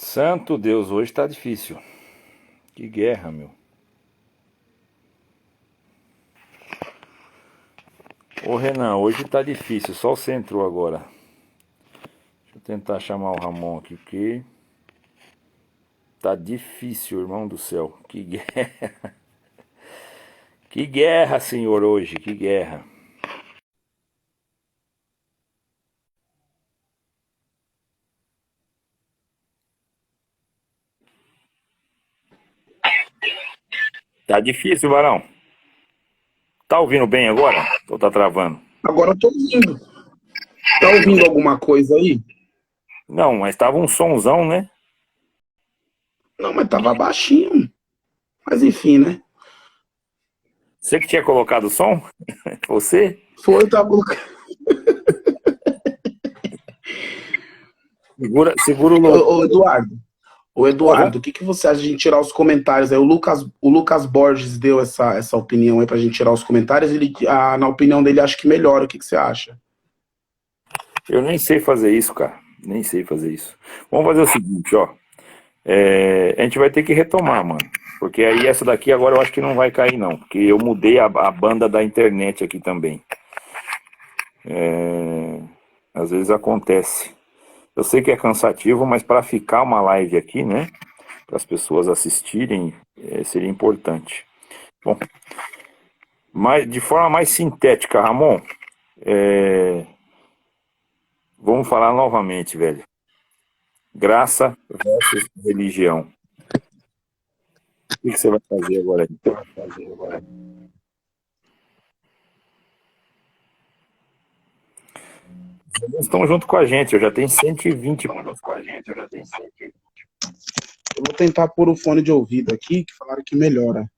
Santo Deus, hoje tá difícil. Que guerra, meu. Ô Renan, hoje tá difícil, só você entrou agora. Deixa eu tentar chamar o Ramon aqui, porque tá difícil, irmão do céu. Que guerra. Que guerra, senhor, hoje, que guerra. Tá difícil, Varão. Tá ouvindo bem agora? Ou tá travando? Agora eu tô ouvindo. Tá ouvindo alguma coisa aí? Não, mas tava um sonzão, né? Não, mas tava baixinho. Mas enfim, né? Você que tinha colocado o som? Você? Foi, eu tava colocando. Segura o louco. Ô, Eduardo, Oi? o que que você acha de a gente tirar os comentários aí? O Lucas Borges deu essa opinião aí pra gente tirar os comentários. Na opinião dele, acho que melhora. O que que você acha? Eu nem sei fazer isso, cara. Nem sei fazer isso. Vamos fazer o seguinte, ó. A gente vai ter que retomar, mano. Porque aí essa daqui agora eu acho que não vai cair, não. Porque eu mudei a banda da internet aqui também. Às vezes acontece. Eu sei que é cansativo, mas para ficar uma live aqui, né? Para as pessoas assistirem, seria importante. Bom, mas de forma mais sintética, Ramon, vamos falar novamente, velho. Graça versus religião. O que você vai fazer agora aí? Eles estão junto com a gente, eu já tenho 120. Eu vou tentar pôr o fone de ouvido aqui, que falaram que melhora.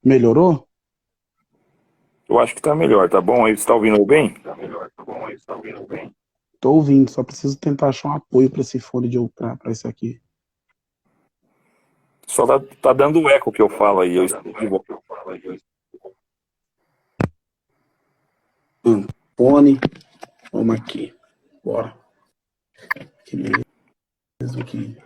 Melhorou? Eu acho que tá melhor, tá bom? Aí você tá ouvindo bem? Tô ouvindo, só preciso tentar achar um apoio pra esse fone de ouvido, pra esse aqui. Só tá dando eco que eu falo aí, eu estou de volta. Fone, vamos aqui. Bora. Que mesmo que.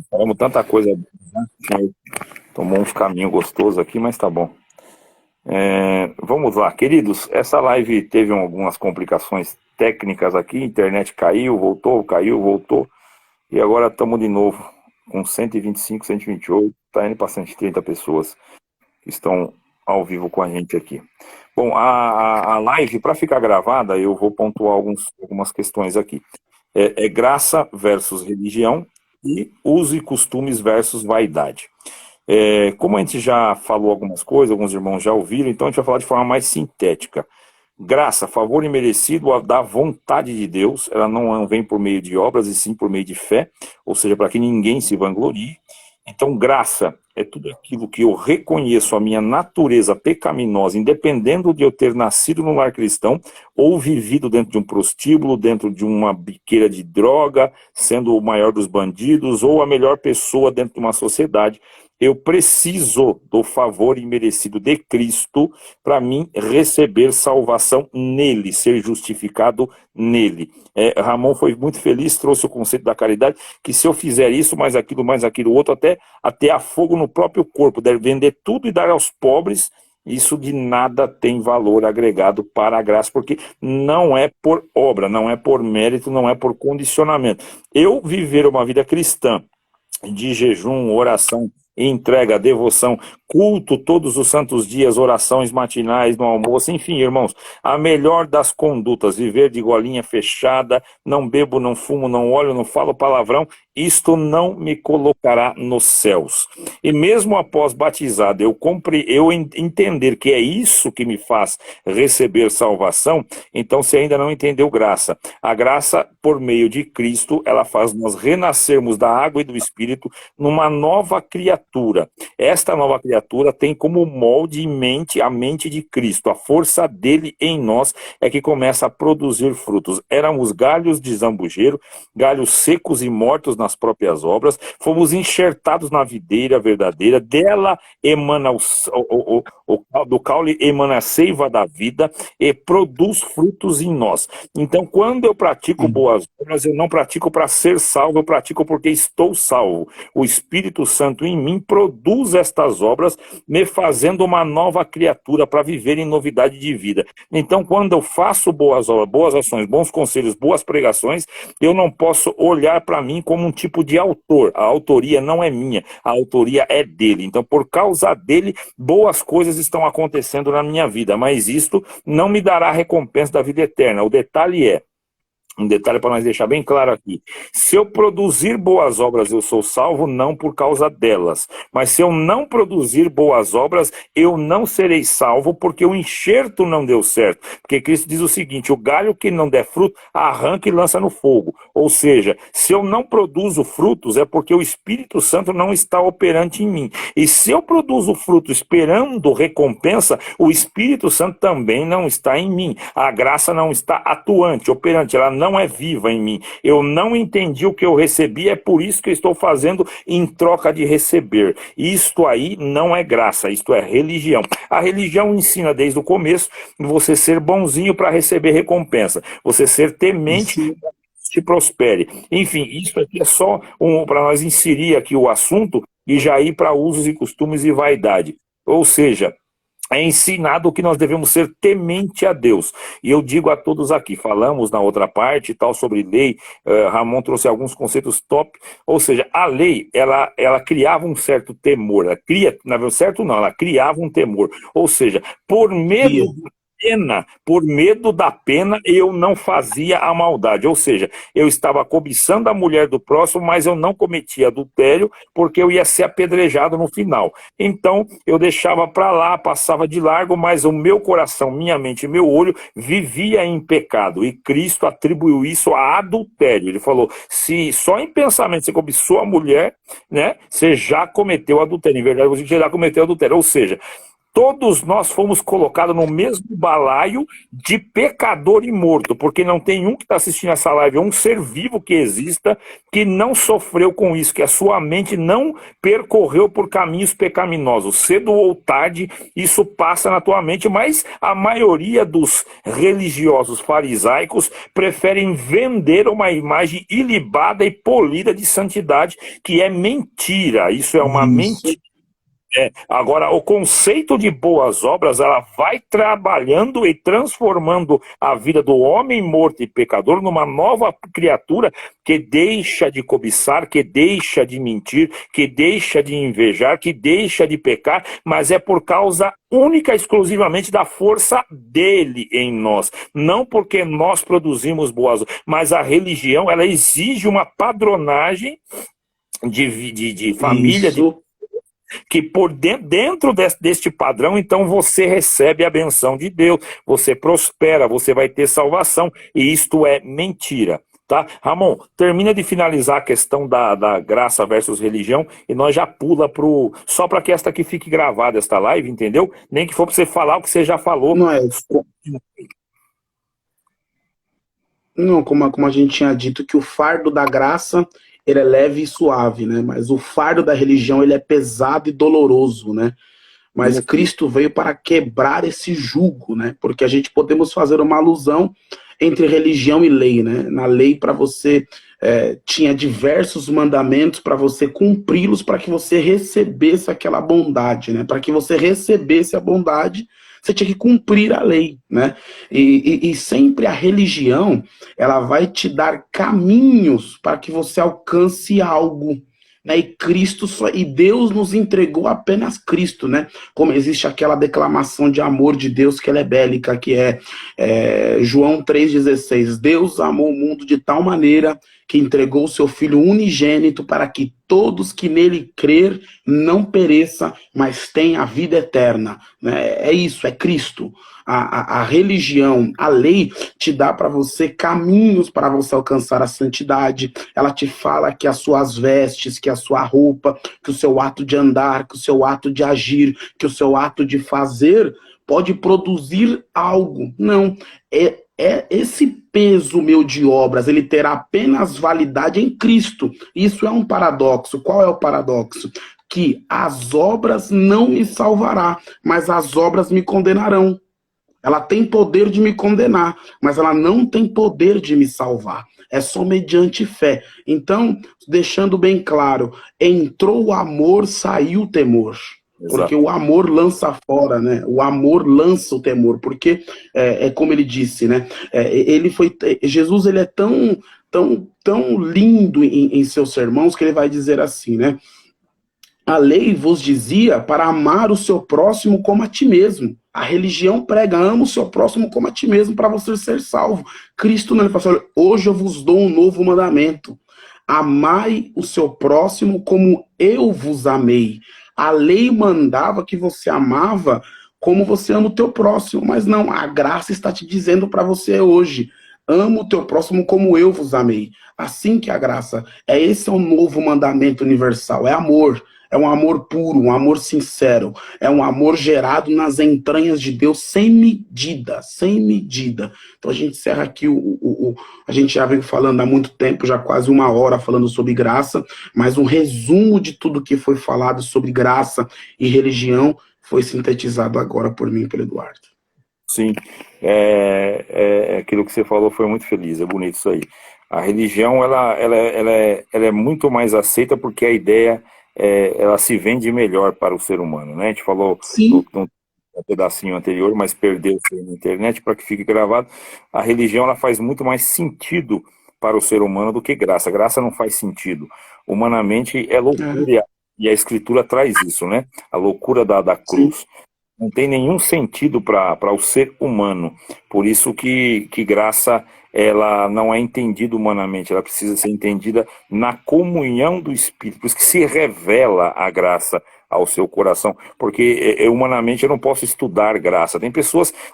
Falamos tanta coisa, né? Tomou uns caminhos gostosos aqui, mas tá bom. Vamos lá, queridos. Essa live teve algumas complicações técnicas aqui, internet caiu, voltou, caiu, voltou. E agora estamos de novo com 125, 128, tá indo para 130 pessoas que estão ao vivo com a gente aqui. Bom, a live, para ficar gravada, eu vou pontuar algumas questões aqui. Graça versus religião e uso e costumes versus vaidade. Como a gente já falou algumas coisas, alguns irmãos já ouviram, então a gente vai falar de forma mais sintética. Graça, favor imerecido da vontade de Deus, ela não vem por meio de obras, e sim por meio de fé, ou seja, para que ninguém se vanglorie. Então, graça é tudo aquilo que eu reconheço a minha natureza pecaminosa, independendo de eu ter nascido no lar cristão, ou vivido dentro de um prostíbulo, dentro de uma biqueira de droga, sendo o maior dos bandidos, ou a melhor pessoa dentro de uma sociedade. Eu preciso do favor imerecido de Cristo para mim receber salvação nele, ser justificado nele. Ramon foi muito feliz, trouxe o conceito da caridade, que se eu fizer isso, mais aquilo outro, até a fogo no próprio corpo, deve vender tudo e dar aos pobres, isso de nada tem valor agregado para a graça, porque não é por obra, não é por mérito, não é por condicionamento. Eu viver uma vida cristã, de jejum, oração, entrega, devoção, culto todos os santos dias, orações matinais no almoço, enfim, irmãos, a melhor das condutas, viver de golinha fechada, não bebo, não fumo, não olho, não falo palavrão, isto não me colocará nos céus. E mesmo após batizado, eu entender que é isso que me faz receber salvação, então você ainda não entendeu graça. A graça, por meio de Cristo, ela faz nós renascermos da água e do Espírito numa nova criatura. criatura. Esta nova criatura tem como molde e mente a mente de Cristo. A força dele em nós é que começa a produzir frutos. Éramos galhos de zambujeiro, galhos secos e mortos nas próprias obras, fomos enxertados na videira verdadeira, dela emana do caule emana a seiva da vida e produz frutos em nós. Então, quando eu pratico boas obras, eu não pratico para ser salvo, eu pratico porque estou salvo. O Espírito Santo em mim produz estas obras, me fazendo uma nova criatura para viver em novidade de vida. Então, quando eu faço boas obras, boas ações, bons conselhos, boas pregações, eu não posso olhar para mim como um tipo de autor. A autoria não é minha, a autoria é dele. Então, por causa dele, boas coisas estão acontecendo na minha vida, mas isto não me dará a recompensa da vida eterna. O detalhe é, um detalhe para nós deixar bem claro aqui: se eu produzir boas obras, eu sou salvo, não por causa delas. Mas se eu não produzir boas obras, eu não serei salvo, porque o enxerto não deu certo. Porque Cristo diz o seguinte: o galho que não der fruto, arranca e lança no fogo. Ou seja, se eu não produzo frutos, é porque o Espírito Santo não está operante em mim. E se eu produzo fruto esperando recompensa, o Espírito Santo também não está em mim. A graça não está atuante, operante, ela não é viva em mim. Eu não entendi o que eu recebi, é por isso que eu estou fazendo em troca de receber. Isto aí não é graça, isto é religião. A religião ensina desde o começo você ser bonzinho para receber recompensa, você ser temente para que te prospere. Enfim, isso aqui é só para nós inserir aqui o assunto e já ir para usos e costumes e vaidade. Ou seja, é ensinado que nós devemos ser temente a Deus. E eu digo a todos aqui, falamos na outra parte e tal sobre lei, Ramon trouxe alguns conceitos top, ou seja, a lei, ela criava um certo temor, ela cria, na verdade, certo não, ela criava um temor, ou seja, por medo por medo da pena, eu não fazia a maldade. Ou seja, eu estava cobiçando a mulher do próximo, mas eu não cometia adultério, porque eu ia ser apedrejado no final. Então, eu deixava para lá, passava de largo, mas o meu coração, minha mente e meu olho vivia em pecado. E Cristo atribuiu isso a adultério. Ele falou: se só em pensamento você cobiçou a mulher, né, você já cometeu adultério. Em verdade, você já cometeu adultério. Ou seja, todos nós fomos colocados no mesmo balaio de pecador e morto, porque não tem um que está assistindo essa live, um ser vivo que exista, que não sofreu com isso, que a sua mente não percorreu por caminhos pecaminosos. Cedo ou tarde, isso passa na tua mente, mas a maioria dos religiosos farisaicos preferem vender uma imagem ilibada e polida de santidade, que é mentira. Isso é uma mentira. Agora, o conceito de boas obras, ela vai trabalhando e transformando a vida do homem morto e pecador numa nova criatura que deixa de cobiçar, que deixa de mentir, que deixa de invejar, que deixa de pecar, mas é por causa única e exclusivamente da força dele em nós, não porque nós produzimos boas obras, mas a religião, ela exige uma padronagem de família, que por dentro deste padrão, então você recebe a benção de Deus, você prospera, você vai ter salvação, e isto é mentira, tá? Ramon, termina de finalizar a questão da graça versus religião, e nós já pula só para que esta aqui fique gravada, esta live, entendeu? Nem que for para você falar o que você já falou. Não, como a gente tinha dito, que o fardo da graça, ele é leve e suave, né? Mas o fardo da religião, ele é pesado e doloroso, né? Mas Cristo veio para quebrar esse jugo, né? Porque a gente podemos fazer uma alusão entre religião e lei, né? Na lei, para você, tinha diversos mandamentos para você cumpri-los, para que você recebesse aquela bondade, né? Para que você recebesse a bondade, você tinha que cumprir a lei, né? E sempre a religião, ela vai te dar caminhos para que você alcance algo, né? E Deus nos entregou apenas Cristo, né? Como existe aquela declamação de amor de Deus que ela é bélica, que é João 3,16. Deus amou o mundo de tal maneira que entregou o seu Filho unigênito para que todos que nele crer não pereça, mas tenha a vida eterna. É isso, é Cristo. A religião, a lei te dá para você caminhos para você alcançar a santidade. Ela te fala que as suas vestes, que a sua roupa, que o seu ato de andar, que o seu ato de agir, que o seu ato de fazer pode produzir algo. Não, é esse peso meu de obras, ele terá apenas validade em Cristo. Isso é um paradoxo. Qual é o paradoxo? Que as obras não me salvará, mas as obras me condenarão. Ela tem poder de me condenar, mas ela não tem poder de me salvar. É só mediante fé. Então, deixando bem claro, entrou o amor, saiu o temor. Porque o amor lança fora, né? O amor lança o temor, porque é como ele disse, né? Jesus, ele é tão lindo em seus sermãos que ele vai dizer assim, né? A lei vos dizia para amar o seu próximo como a ti mesmo. A religião prega, ama o seu próximo como a ti mesmo para você ser salvo. Cristo, né, ele fala assim, hoje eu vos dou um novo mandamento. Amai o seu próximo como eu vos amei. A lei mandava que você amava como você ama o teu próximo, mas não, a graça está te dizendo para você hoje, ama o teu próximo como eu vos amei. Assim que a graça, esse é o novo mandamento universal, é amor. É um amor puro, um amor sincero. É um amor gerado nas entranhas de Deus sem medida, sem medida. Então a gente encerra aqui, a gente já vem falando há muito tempo, já quase 1 hora falando sobre graça, mas um resumo de tudo que foi falado sobre graça e religião foi sintetizado agora por mim e pelo Eduardo. Sim, aquilo que você falou foi muito feliz, é bonito isso aí. A religião, ela é muito mais aceita porque a ideia... ela se vende melhor para o ser humano, né? A gente falou no pedacinho anterior, mas perdeu na internet para que fique gravado. A religião, ela faz muito mais sentido para o ser humano do que graça. Graça não faz sentido. Humanamente é loucura, e a Escritura traz isso, né? A loucura da cruz. Não tem nenhum sentido para o ser humano. Por isso que graça, ela não é entendida humanamente, ela precisa ser entendida na comunhão do Espírito. Por isso que se revela a graça ao seu coração, porque humanamente eu não posso estudar graça.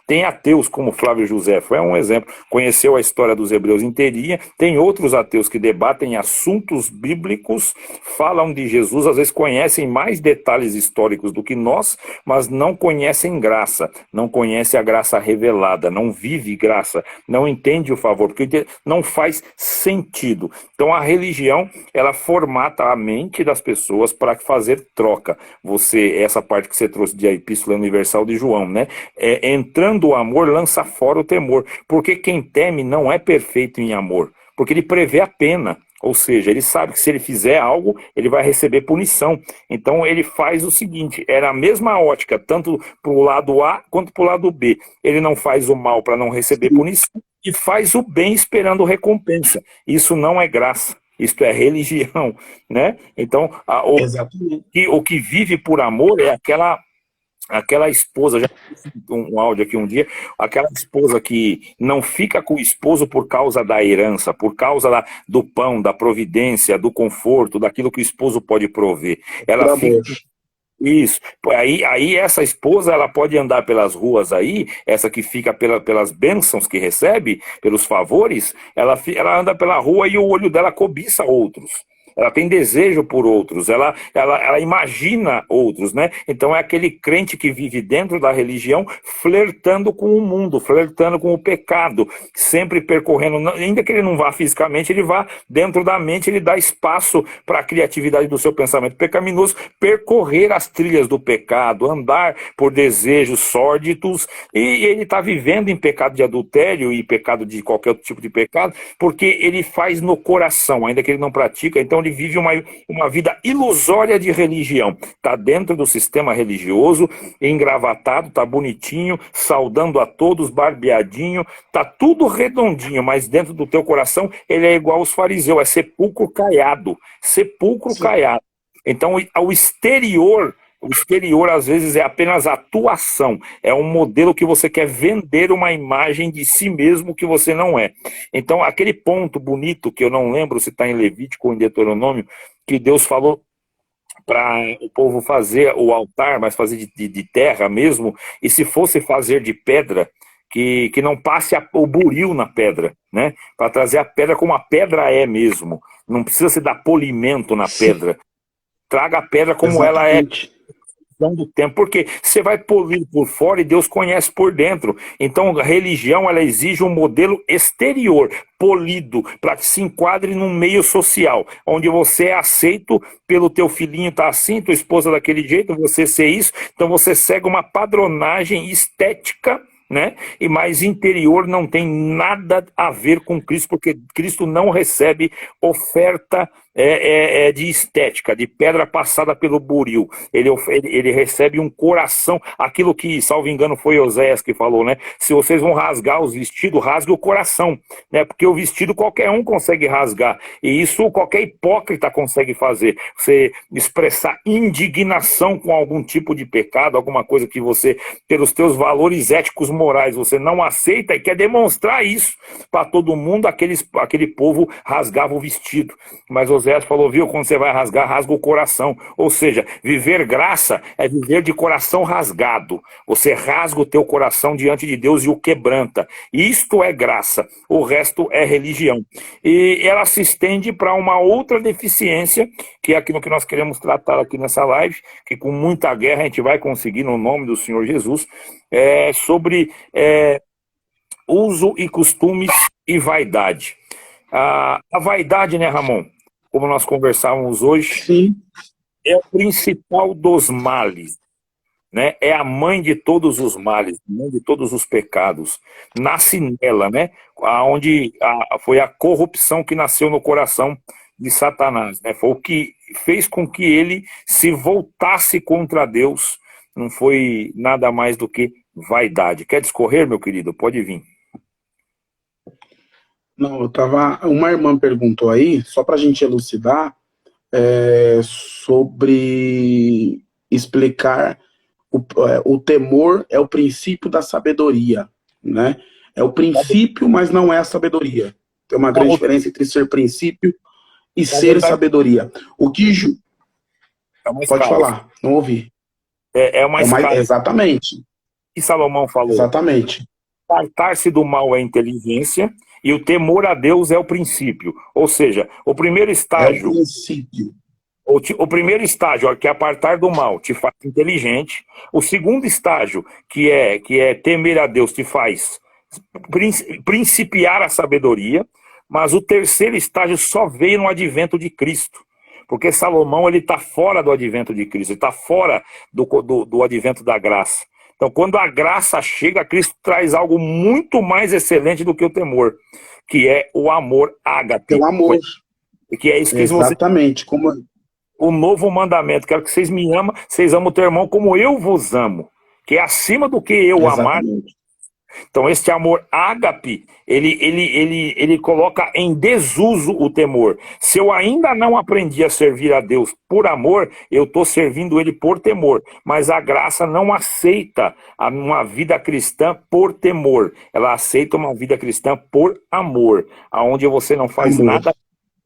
Tem ateus como Flávio José, foi um exemplo, conheceu a história dos hebreus inteirinha. Tem outros ateus que debatem assuntos bíblicos, falam de Jesus, às vezes conhecem mais detalhes históricos do que nós, mas não conhecem graça, não conhecem a graça revelada, não vive graça, não entende o favor, porque não faz sentido. Então a religião, ela formata a mente das pessoas para fazer troca. Essa parte que você trouxe de a Epístola Universal de João, né? Entrando o amor, lança fora o temor. Porque quem teme não é perfeito em amor. Porque ele prevê a pena. Ou seja, ele sabe que se ele fizer algo, ele vai receber punição. Então ele faz o seguinte, era a mesma ótica, tanto para o lado A quanto para o lado B. Ele não faz o mal para não receber punição e faz o bem esperando recompensa. Isso não é graça. Isto é religião, né? Então, o que vive por amor é aquela esposa, já fiz um áudio aqui um dia, aquela esposa que não fica com o esposo por causa da herança, por causa do pão, da providência, do conforto, daquilo que o esposo pode prover. Ela fica... Isso. Aí essa esposa, ela pode andar pelas ruas aí, essa que fica pelas bênçãos que recebe, pelos favores, ela anda pela rua e o olho dela cobiça outros. Ela tem desejo por outros, ela imagina outros, né? Então é aquele crente que vive dentro da religião, flertando com o mundo, flertando com o pecado, sempre percorrendo, ainda que ele não vá fisicamente, ele vá dentro da mente, ele dá espaço para a criatividade do seu pensamento pecaminoso, percorrer as trilhas do pecado, andar por desejos sórdidos, e ele está vivendo em pecado de adultério e pecado de qualquer outro tipo de pecado, porque ele faz no coração, ainda que ele não pratica. Então ele vive uma vida ilusória de religião. Está dentro do sistema religioso, engravatado, está bonitinho, saudando a todos, barbeadinho, está tudo redondinho, mas dentro do teu coração ele é igual aos fariseus, é sepulcro caiado. Sepulcro caiado. Então o exterior O exterior, às vezes, é apenas atuação. É um modelo que você quer vender uma imagem de si mesmo que você não é. Então, aquele ponto bonito, que eu não lembro se está em Levítico ou em Deuteronômio, que Deus falou para o povo fazer o altar, mas fazer de terra mesmo, e se fosse fazer de pedra, que não passe o buril na pedra, né? Para trazer a pedra como a pedra é mesmo. Não precisa se dar polimento na Sim, pedra. Traga a pedra como ela é exatamente. do tempo, porque você vai polir por fora e Deus conhece por dentro. Então a religião, ela exige um modelo exterior, polido, para que se enquadre num meio social, onde você é aceito pelo teu filhinho tá assim, tua esposa daquele jeito, você ser isso, então você segue uma padronagem estética, né? E mais interior não tem nada a ver com Cristo, porque Cristo não recebe oferta de estética, de pedra passada pelo buril. Ele recebe um coração, aquilo que, salvo engano, foi Oséias que falou, né? Se vocês vão rasgar os vestidos, rasgue o coração, né? Porque o vestido qualquer um consegue rasgar, e isso qualquer hipócrita consegue fazer. Você expressar indignação com algum tipo de pecado, alguma coisa que você, pelos teus valores éticos morais, você não aceita e quer demonstrar isso para todo mundo, aquele povo rasgava o vestido. Mas Oséias falou, viu, quando você vai rasgar, rasga o coração. Ou seja, viver graça é viver de coração rasgado. Você rasga o teu coração diante de Deus e o quebranta. Isto é graça, o resto é religião. E ela se estende para uma outra deficiência, que é aquilo que nós queremos tratar aqui nessa live, que com muita guerra a gente vai conseguir no nome do Senhor Jesus, sobre uso e costumes e vaidade. A vaidade, né, Ramon? Como nós conversávamos hoje, Sim, é o principal dos males, né? É a mãe de todos os males, mãe de todos os pecados. Nasce nela, né? Onde foi a corrupção que nasceu no coração de Satanás, né? Foi o que fez com que ele se voltasse contra Deus. Não foi nada mais do que vaidade. Quer discorrer, meu querido? Pode vir. não, eu tava. Uma irmã perguntou aí, só para a gente elucidar, sobre explicar o temor é o princípio da sabedoria, né? É o princípio, mas não é a sabedoria. Tem uma grande diferença entre ser princípio e Na ser verdade, sabedoria. O que é uma pode escala. falar? Não ouvi. É uma escala. Exatamente, E Salomão falou: exatamente. apartar-se do mal é inteligência e o temor a Deus é o princípio. Ou seja, o primeiro É o estágio, princípio. o primeiro estágio, ó, que é apartar do mal, te faz inteligente. O segundo estágio, que é temer a Deus, te faz principiar a sabedoria. Mas o terceiro estágio só veio no advento de Cristo. Porque Salomão, ele está fora do advento de Cristo, ele está fora do advento da graça. Então, quando a graça chega, Cristo traz algo muito mais excelente do que o temor, que é o amor ágape, Pelo amor. que é isso que você... Exatamente. Como O novo mandamento, quero que vocês me amem, vocês amam o teu irmão como eu vos amo, que é acima do que eu amar. exatamente. Então, este amor ágape, ele coloca em desuso o temor. Se eu ainda não aprendi a servir a Deus por amor, eu estou servindo Ele por temor. Mas a graça não aceita uma vida cristã por temor. Ela aceita uma vida cristã por amor, aonde você não faz Amor. nada.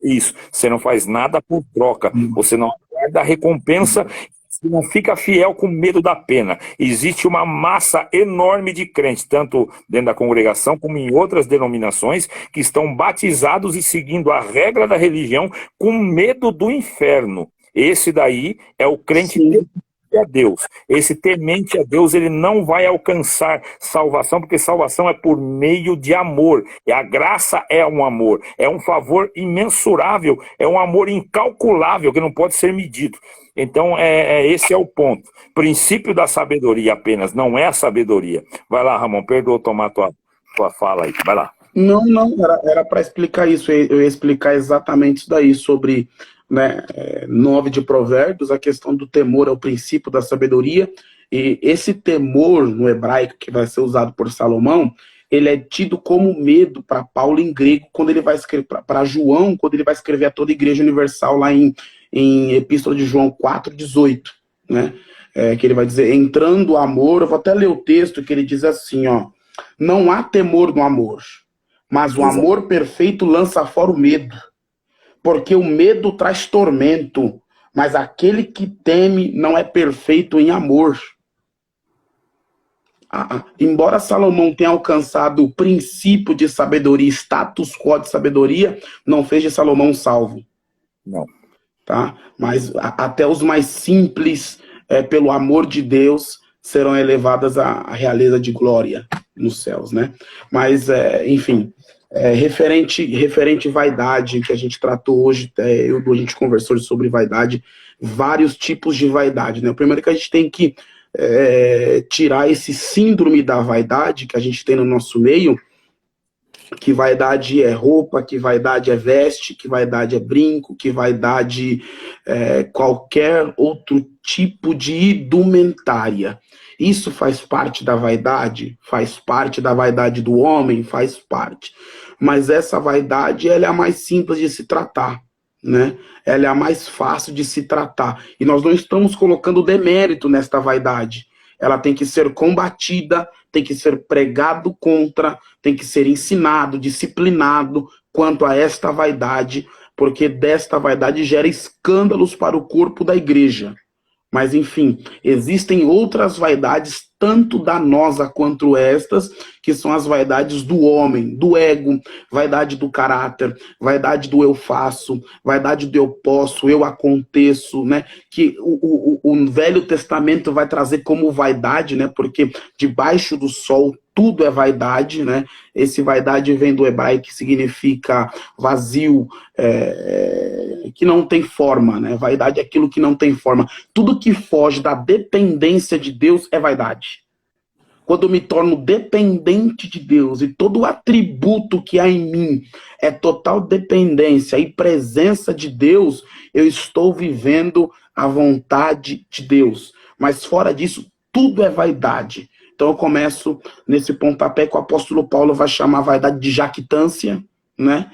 Isso, você não faz nada por troca, você não aguarda a recompensa, você não fica fiel com medo da pena. Existe uma massa enorme de crentes, tanto dentro da congregação como em outras denominações, que estão batizados e seguindo a regra da religião com medo do inferno. Esse daí é o crente Sim. temente a Deus. Esse temente a Deus, ele não vai alcançar salvação, porque salvação é por meio de amor. E a graça é um amor, é um favor imensurável, é um amor incalculável, que não pode ser medido. Então, esse é o ponto. Princípio da sabedoria apenas, não é a sabedoria. Vai lá, Ramon, perdoa tomar tua fala aí. Vai lá. Não, era para explicar isso. Eu ia explicar exatamente isso daí, sobre, né, 9 de Provérbios, a questão do temor é o princípio da sabedoria. E esse temor no hebraico, que vai ser usado por Salomão, ele é tido como medo para Paulo em grego, quando ele vai escrever, para João, quando ele vai escrever a toda a igreja universal lá em Epístola de João 4,18, né? que ele vai dizer, entrando o amor, eu vou até ler o texto que ele diz assim, ó, não há temor no amor, mas o Exato. amor perfeito lança fora o medo, porque o medo traz tormento, mas aquele que teme não é perfeito em amor. Embora Salomão tenha alcançado o princípio de sabedoria, status quo de sabedoria, não fez de Salomão salvo. Não. Tá? Mas até os mais simples, pelo amor de Deus, serão elevadas à realeza de glória nos céus, né? Mas, enfim, referente vaidade, que a gente tratou hoje, a gente conversou sobre vaidade, vários tipos de vaidade, né? O primeiro que a gente tem que tirar esse síndrome da vaidade que a gente tem no nosso meio, que vaidade é roupa, que vaidade é veste, que vaidade é brinco, que vaidade é qualquer outro tipo de indumentária. Isso faz parte da vaidade? Faz parte da vaidade do homem? Faz parte. Mas essa vaidade, ela é a mais simples de se tratar, né? Ela é a mais fácil de se tratar. E nós não estamos colocando demérito nesta vaidade. Ela tem que ser combatida, tem que ser pregado contra, tem que ser ensinado, disciplinado quanto a esta vaidade, porque desta vaidade gera escândalos para o corpo da igreja. Mas, enfim, existem outras vaidades, tanto danosa quanto estas, que são as vaidades do homem, do ego, vaidade do caráter, vaidade do eu faço, vaidade do eu posso, eu aconteço, né? Que o Velho Testamento vai trazer como vaidade, né? Porque debaixo do sol tudo é vaidade, né? Esse vaidade vem do hebraico, que significa vazio, que não tem forma, né? Vaidade é aquilo que não tem forma. Tudo que foge da dependência de Deus é vaidade. Quando eu me torno dependente de Deus e todo o atributo que há em mim é total dependência e presença de Deus, eu estou vivendo a vontade de Deus. Mas fora disso, tudo é vaidade. Então eu começo nesse pontapé que o apóstolo Paulo vai chamar a vaidade de jactância, né?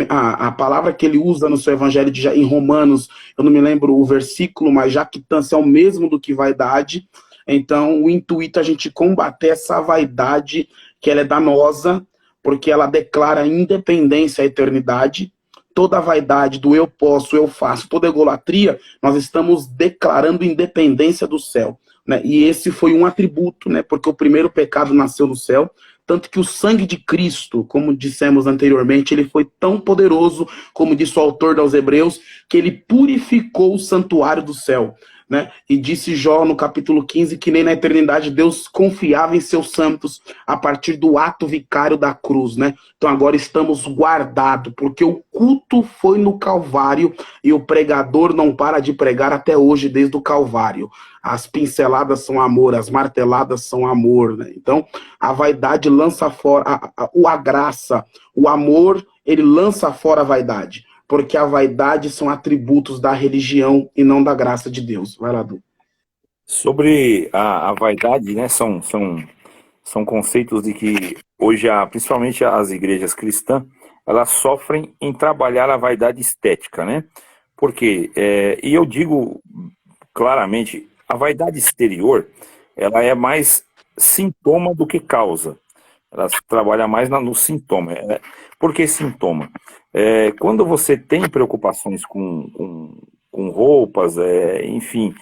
A palavra que ele usa no seu evangelho em Romanos, eu não me lembro o versículo, mas jactância é o mesmo do que vaidade. Então o intuito é a gente combater essa vaidade, que ela é danosa, porque ela declara independência à eternidade. Toda a vaidade do eu posso, eu faço, toda egolatria, nós estamos declarando independência do céu, né? E esse foi um atributo, né? Porque o primeiro pecado nasceu no céu, tanto que o sangue de Cristo, como dissemos anteriormente, ele foi tão poderoso, como disse o autor aos Hebreus, que ele purificou o santuário do céu, né? E disse Jó no capítulo 15 que nem na eternidade Deus confiava em seus santos a partir do ato vicário da cruz, né? Então agora estamos guardados, porque o culto foi no Calvário e o pregador não para de pregar até hoje desde o Calvário. As pinceladas são amor, as marteladas são amor, né? Então a vaidade lança fora a graça, o amor, ele lança fora a vaidade. Porque a vaidade são atributos da religião e não da graça de Deus. Vai lá, Du. Sobre a vaidade, né, são conceitos de que hoje, principalmente as igrejas cristãs, elas sofrem em trabalhar a vaidade estética, né? Porque, e eu digo claramente, a vaidade exterior, ela é mais sintoma do que causa. Ela trabalha mais no sintoma. Por que sintoma? Quando você tem preocupações com roupas, enfim,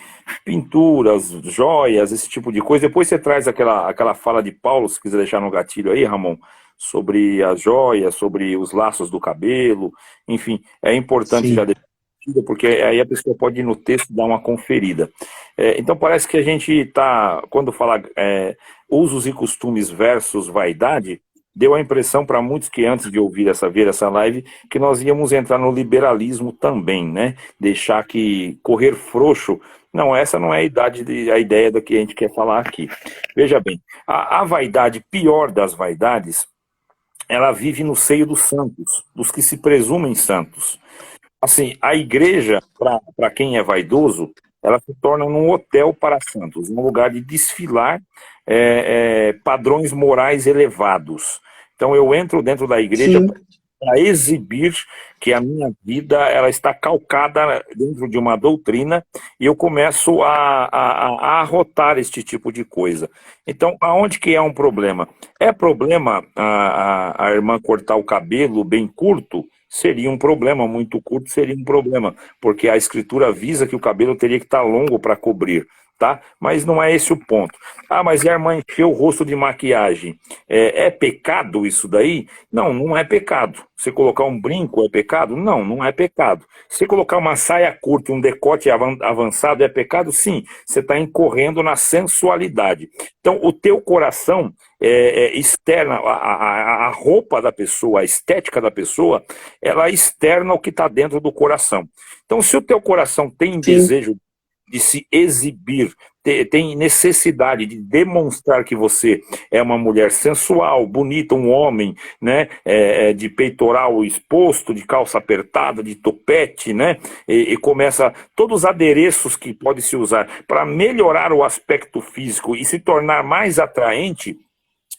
pinturas, joias, esse tipo de coisa, depois você traz aquela fala de Paulo, se quiser deixar no gatilho aí, Ramon, sobre as joias, sobre os laços do cabelo, enfim, é importante já deixar, porque aí a pessoa pode ir no texto dar uma conferida. Então parece que a gente está, quando fala usos e costumes versus vaidade, deu a impressão para muitos que antes de ver essa live, que nós íamos entrar no liberalismo também, né? Deixar que correr frouxo. Não, essa não é a ideia da que a gente quer falar aqui. Veja bem, a vaidade, pior das vaidades, ela vive no seio dos santos, dos que se presumem santos. Assim, a igreja, para quem é vaidoso, ela se torna um hotel para santos, um lugar de desfilar padrões morais elevados. Então eu entro dentro da igreja para exibir que a minha vida ela está calcada dentro de uma doutrina e eu começo a arrotar este tipo de coisa. Então, aonde que é um problema? É problema a irmã cortar o cabelo bem curto? Seria um problema, muito curto seria um problema, porque a escritura avisa que o cabelo teria que estar longo para cobrir. Tá? Mas não é esse o ponto. Ah, mas a irmã encheu o rosto de maquiagem. É pecado isso daí? Não, não é pecado. Você colocar um brinco é pecado? Não, não é pecado. Você colocar uma saia curta e um decote avançado é pecado? Sim, você está incorrendo na sensualidade. Então, o teu coração externa, a roupa da pessoa, a estética da pessoa, ela externa o que está dentro do coração. Então, se o teu coração tem Sim. desejo de se exibir, tem necessidade de demonstrar que você é uma mulher sensual, bonita, um homem, né, de peitoral exposto, de calça apertada, de topete, né, e começa todos os adereços que pode se usar para melhorar o aspecto físico e se tornar mais atraente.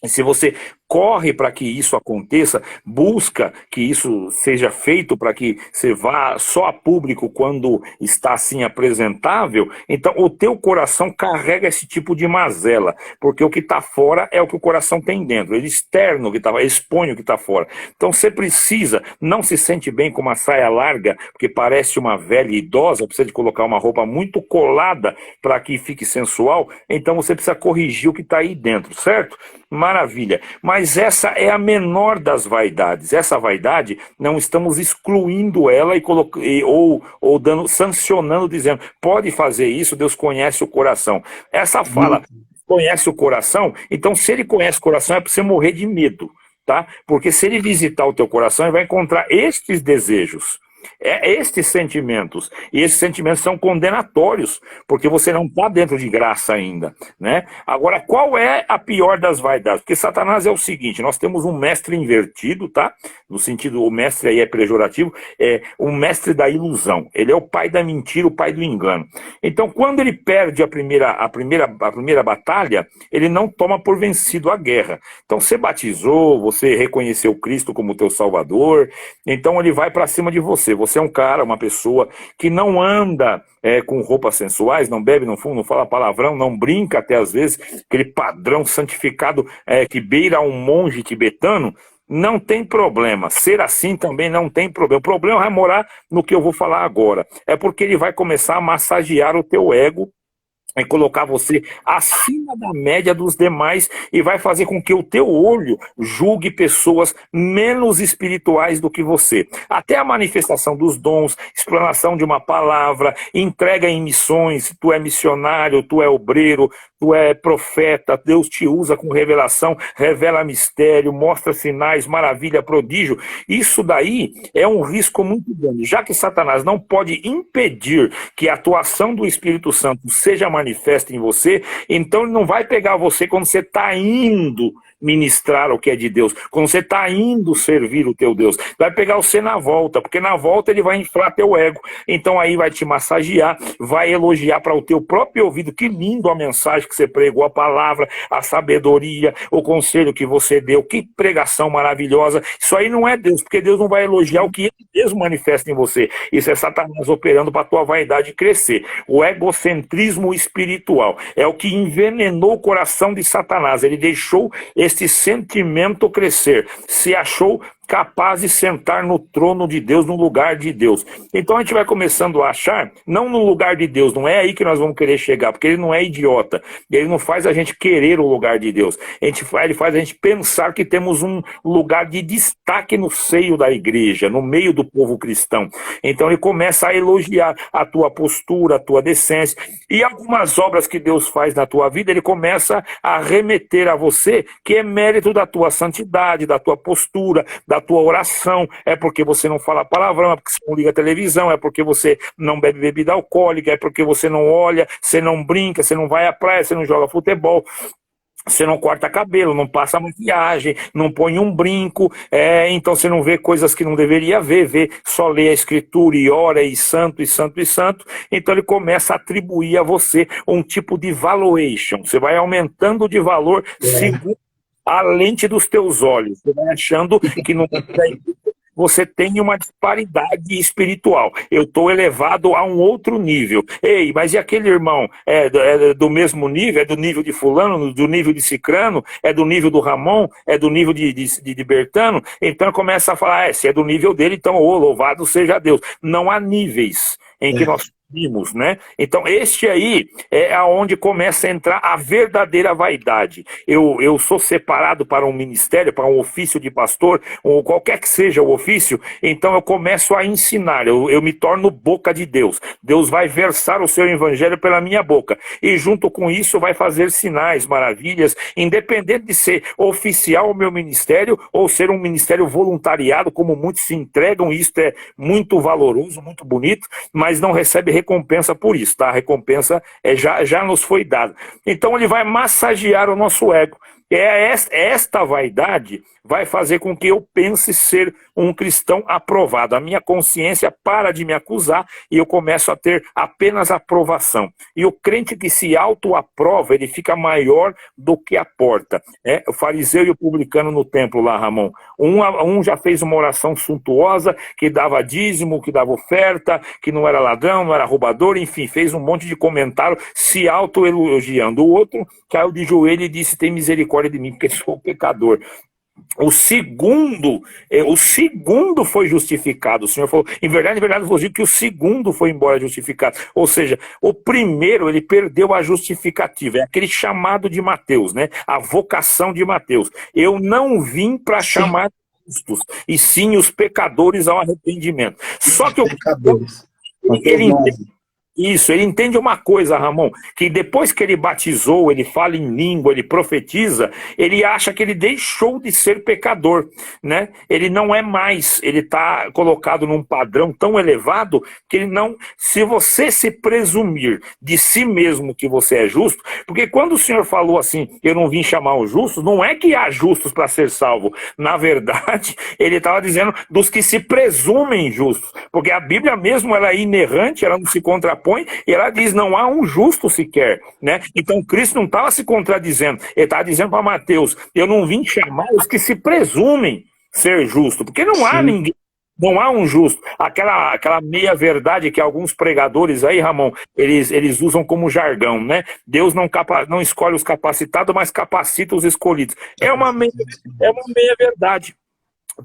E se você corre para que isso aconteça, busca que isso seja feito para que você vá só a público quando está assim apresentável, então o teu coração carrega esse tipo de mazela, porque o que está fora é o que o coração tem dentro, ele externa o que está, expõe o que está fora. Então você precisa, não se sente bem com uma saia larga, porque parece uma velha idosa, precisa de colocar uma roupa muito colada para que fique sensual, então você precisa corrigir o que está aí dentro, certo? Maravilha. Mas essa é a menor das vaidades. Essa vaidade, não estamos excluindo ela ou sancionando, dizendo, pode fazer isso, Deus conhece o coração. Essa fala, conhece o coração, então se ele conhece o coração é para você morrer de medo, tá? Porque se ele visitar o teu coração, ele vai encontrar estes desejos. Estes sentimentos, e esses sentimentos são condenatórios, porque você não está dentro de graça ainda, né? Agora, qual é a pior das vaidades? Porque Satanás é o seguinte, nós temos um mestre invertido, tá? No sentido, o mestre aí é pejorativo, é o mestre da ilusão, ele é o pai da mentira, o pai do engano. Então, quando ele perde a primeira batalha, ele não toma por vencido a guerra. Então, você batizou, você reconheceu Cristo como teu Salvador, então ele vai para cima de você. Você é um cara, uma pessoa que não anda com roupas sensuais, não bebe, não fuma, não fala palavrão, não brinca até às vezes, aquele padrão santificado que beira um monge tibetano, não tem problema. Ser assim também não tem problema. O problema vai morar no que eu vou falar agora. É porque ele vai começar a massagear o teu ego, é colocar você acima da média dos demais e vai fazer com que o teu olho julgue pessoas menos espirituais do que você. Até a manifestação dos dons, explanação de uma palavra, entrega em missões, tu é missionário, tu é obreiro, tu é profeta, Deus te usa com revelação, revela mistério, mostra sinais, maravilha, prodígio. Isso daí é um risco muito grande. Já que Satanás não pode impedir que a atuação do Espírito Santo seja manifesta em você, então ele não vai pegar você quando você está indo ministrar o que é de Deus, quando você está indo servir o teu Deus, vai pegar você na volta, porque na volta ele vai inflar teu ego, então aí vai te massagear, vai elogiar para o teu próprio ouvido, que lindo a mensagem que você pregou, a palavra, a sabedoria, o conselho que você deu, que pregação maravilhosa. Isso aí não é Deus, porque Deus não vai elogiar o que ele mesmo manifesta em você, isso é Satanás operando para a tua vaidade crescer. O egocentrismo espiritual é o que envenenou o coração de Satanás, ele deixou este sentimento crescer, se achou capaz de sentar no trono de Deus, no lugar de Deus. Então a gente vai começando a achar, não no lugar de Deus, não é aí que nós vamos querer chegar, porque ele não é idiota, ele não faz a gente querer o lugar de Deus, ele faz a gente pensar que temos um lugar de destaque no seio da igreja, no meio do povo cristão. Então ele começa a elogiar a tua postura, a tua decência, e algumas obras que Deus faz na tua vida, ele começa a remeter a você que é mérito da tua santidade, da tua postura, da tua oração, é porque você não fala palavrão, é porque você não liga a televisão, é porque você não bebe bebida alcoólica, é porque você não olha, você não brinca, você não vai à praia, você não joga futebol, você não corta cabelo, não passa maquiagem, não põe um brinco, então você não vê coisas que não deveria ver, só lê a escritura e ora e santo, e santo, e santo. Então ele começa a atribuir a você um tipo de valuation, você vai aumentando de valor segundo a lente dos teus olhos, você vai achando que não você tem uma disparidade espiritual. Eu estou elevado a um outro nível. Ei, mas e aquele irmão? É do mesmo nível? É do nível de fulano? Do nível de cicrano? É do nível do Ramon? É do nível de Bertano? Então começa a falar, se é do nível dele, então, louvado seja Deus. Não há níveis em que nós vimos, né? Então este aí é aonde começa a entrar a verdadeira vaidade. Eu sou separado para um ministério, para um ofício de pastor, ou qualquer que seja o ofício, então eu começo a ensinar, eu me torno boca de Deus. Deus vai versar o seu evangelho pela minha boca, e junto com isso vai fazer sinais, maravilhas, independente de ser oficial o meu ministério, ou ser um ministério voluntariado, como muitos se entregam, e isso é muito valoroso, muito bonito, mas não recebe recompensa por isso, tá? A recompensa já nos foi dada. Então ele vai massagear o nosso ego. Esta vaidade vai fazer com que eu pense ser um cristão aprovado. A minha consciência para de me acusar e eu começo a ter apenas aprovação. E o crente que se autoaprova, ele fica maior do que a porta. O fariseu e o publicano no templo lá, Ramon. Um já fez uma oração suntuosa, que dava dízimo, que dava oferta, que não era ladrão, não era roubador, enfim, fez um monte de comentário se autoelogiando. O outro caiu de joelho e disse, tem misericórdia de mim, porque sou pecador. O segundo foi justificado. O Senhor falou, em verdade, eu vos digo que o segundo foi embora justificado. Ou seja, o primeiro, ele perdeu a justificativa. É aquele chamado de Mateus, né? A vocação de Mateus. Eu não vim para chamar justos, e sim os pecadores ao arrependimento. Só que ele entende uma coisa, Ramon, que depois que ele batizou, ele fala em língua, ele profetiza, ele acha que ele deixou de ser pecador, né? Ele não é mais, ele está colocado num padrão tão elevado que ele não, se você se presumir de si mesmo que você é justo, porque quando o Senhor falou assim, eu não vim chamar os justos, não é que há justos para ser salvo, na verdade, ele estava dizendo dos que se presumem justos, porque a Bíblia mesmo, ela é inerrante, ela não se contrapõe, e ela diz, não há um justo sequer, né? Então Cristo não estava se contradizendo, ele estava dizendo para Mateus, eu não vim chamar os que se presumem ser justo, porque não há ninguém, não há um justo. Aquela meia-verdade que alguns pregadores aí, Ramon, eles usam como jargão, né? Deus não escolhe os capacitados, mas capacita os escolhidos. É uma meia-verdade.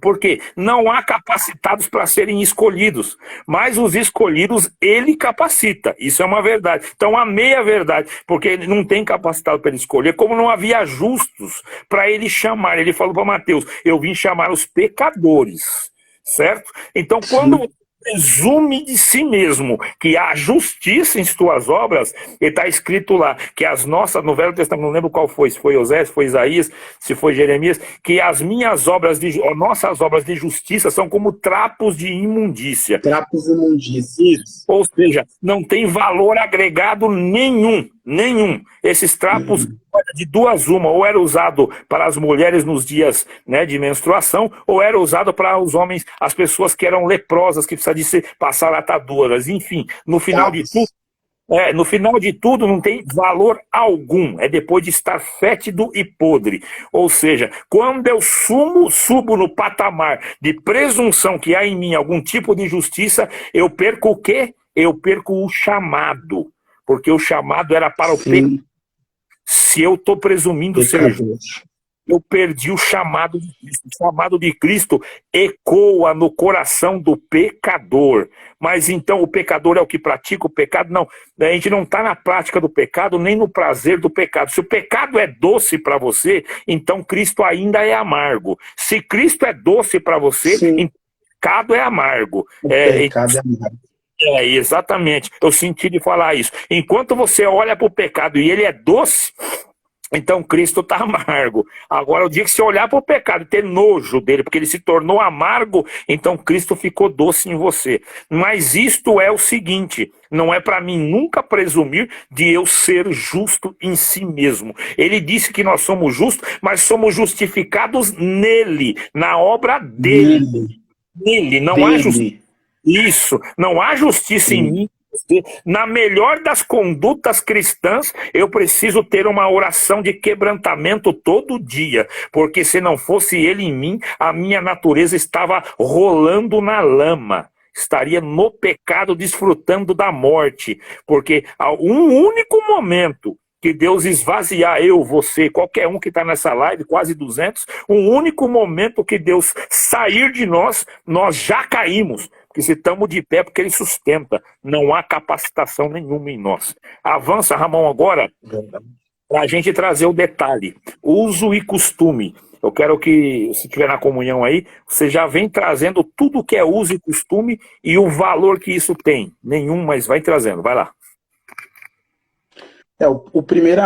Porque não há capacitados para serem escolhidos, mas os escolhidos ele capacita, isso é uma verdade. Então a meia-verdade, porque ele não tem capacitado para ele escolher, como não havia justos para ele chamar. Ele falou para Mateus, eu vim chamar os pecadores, certo? Então quando presume de si mesmo que há justiça em suas obras, e está escrito lá, que as nossas, no Velho Testamento, não lembro qual foi, se foi Osés, se foi Isaías, se foi Jeremias, que as nossas obras de justiça são como trapos de imundícia. Trapos de imundícia. Ou seja, não tem valor agregado nenhum. Esses trapos, de duas uma, ou era usado para as mulheres nos dias, né, de menstruação, ou era usado para os homens, as pessoas que eram leprosas, que precisavam de passar ataduras, enfim, no final de tudo não tem valor algum, é depois de estar fétido e podre. Ou seja, quando eu subo no patamar de presunção que há em mim algum tipo de justiça, eu perco o quê? Eu perco o chamado. Porque o chamado era para o pecado. Se eu estou presumindo ser justo, eu perdi o chamado de Cristo. O chamado de Cristo ecoa no coração do pecador. Mas então o pecador é o que pratica o pecado? Não, a gente não está na prática do pecado, nem no prazer do pecado. Se o pecado é doce para você, então Cristo ainda é amargo. Se Cristo é doce para você, então o pecado é amargo. O pecado é amargo. Exatamente, eu senti de falar isso. Enquanto você olha para o pecado e ele é doce, então Cristo está amargo. Agora, o dia que você olhar para o pecado e ter nojo dele, porque ele se tornou amargo, então Cristo ficou doce em você. Mas isto é o seguinte, não é para mim nunca presumir de eu ser justo em si mesmo. Ele disse que nós somos justos, mas somos justificados nele, na obra dele. Nele, não há justiça. Isso, não há justiça em mim, Na melhor das condutas cristãs, eu preciso ter uma oração de quebrantamento todo dia, porque se não fosse ele em mim, a minha natureza estava rolando na lama, estaria no pecado, desfrutando da morte, porque um único momento que Deus esvaziar eu, você, qualquer um que está nessa live, quase 200, um único momento que Deus sair de nós, nós já caímos. Porque se estamos de pé, porque ele sustenta. Não há capacitação nenhuma em nós. Avança, Ramon, agora, para a gente trazer o detalhe. Uso e costume. Eu quero que, se estiver na comunhão aí, você já vem trazendo tudo que é uso e costume e o valor que isso tem. Nenhum, mas vai trazendo. Vai lá. O primeiro,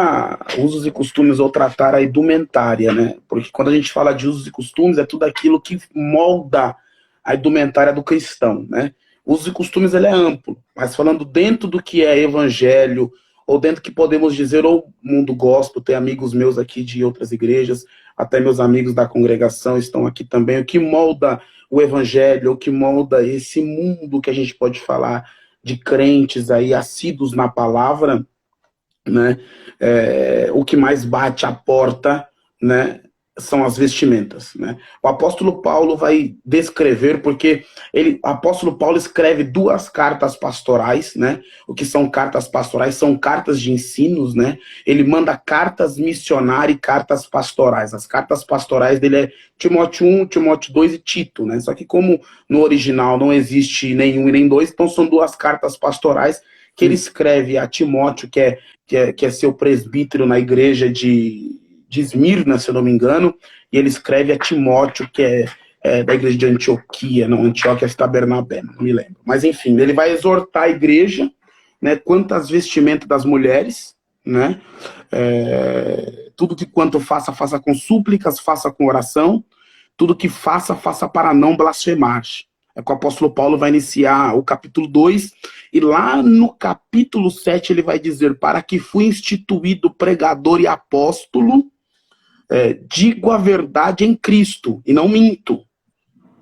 usos e costumes ou tratar a indumentária, né? Porque quando a gente fala de usos e costumes, é tudo aquilo que molda a indumentária do cristão, né? Usos e costumes, ele é amplo, mas falando dentro do que é evangelho, ou dentro que podemos dizer, ou mundo gospel, tem amigos meus aqui de outras igrejas, até meus amigos da congregação estão aqui também, o que molda o evangelho, o que molda esse mundo que a gente pode falar de crentes aí, assíduos na palavra, né? O que mais bate a porta, né, são as vestimentas, né? O apóstolo Paulo vai descrever, porque o apóstolo Paulo escreve 2 cartas pastorais, né? O que são cartas pastorais? São cartas de ensinos, né? Ele manda cartas missionárias e cartas pastorais. As cartas pastorais dele é Timóteo 1, Timóteo 2 e Tito, né? Só que como no original não existe nenhum e nem dois, então são 2 cartas pastorais que ele escreve a Timóteo, que é seu presbítero na igreja de Esmirna, se eu não me engano, e ele escreve a Timóteo, que é da igreja de Antioquia, não, Antioquia está Bernabé, não me lembro. Mas enfim, ele vai exortar a igreja, né, quanto às vestimentas das mulheres, né, tudo que quanto faça, faça com súplicas, faça com oração, tudo que faça, faça para não blasfemar. É que o apóstolo Paulo vai iniciar o capítulo 2, e lá no capítulo 7 ele vai dizer, para que fui instituído pregador e apóstolo, digo a verdade em Cristo, e não minto,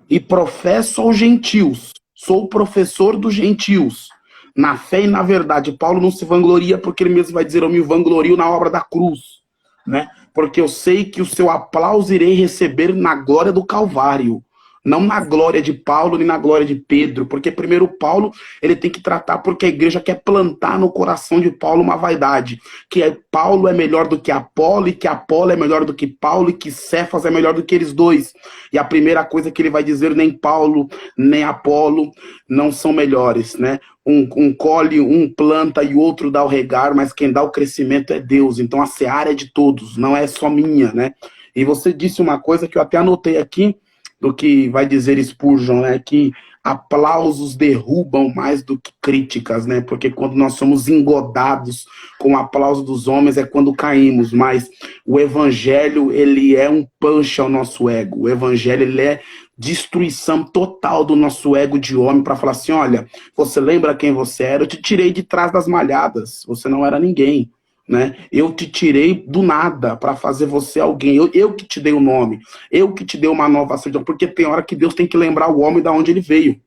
e professo aos gentios, sou professor dos gentios, na fé e na verdade. Paulo não se vangloria, porque ele mesmo vai dizer, eu me vanglorio na obra da cruz, né? Porque eu sei que o seu aplauso irei receber na glória do Calvário, não na glória de Paulo, nem na glória de Pedro, porque primeiro Paulo, ele tem que tratar, porque a igreja quer plantar no coração de Paulo uma vaidade, que Paulo é melhor do que Apolo, e que Apolo é melhor do que Paulo, e que Cefas é melhor do que eles dois. E a primeira coisa que ele vai dizer, nem Paulo, nem Apolo não são melhores, né? Um colhe, um planta e o outro dá o regar, mas quem dá o crescimento é Deus. Então a seara é de todos, não é só minha, né? E você disse uma coisa que eu até anotei aqui, do que vai dizer Spurgeon, né, que aplausos derrubam mais do que críticas, né, porque quando nós somos engodados com o aplauso dos homens é quando caímos, mas o evangelho, ele é um punch ao nosso ego, o evangelho, ele é destruição total do nosso ego de homem, para falar assim, olha, você lembra quem você era? Eu te tirei de trás das malhadas, você não era ninguém. Né? Eu te tirei do nada para fazer você alguém, eu que te dei o nome, eu que te dei uma nova certidão, porque tem hora que Deus tem que lembrar o homem de onde ele veio,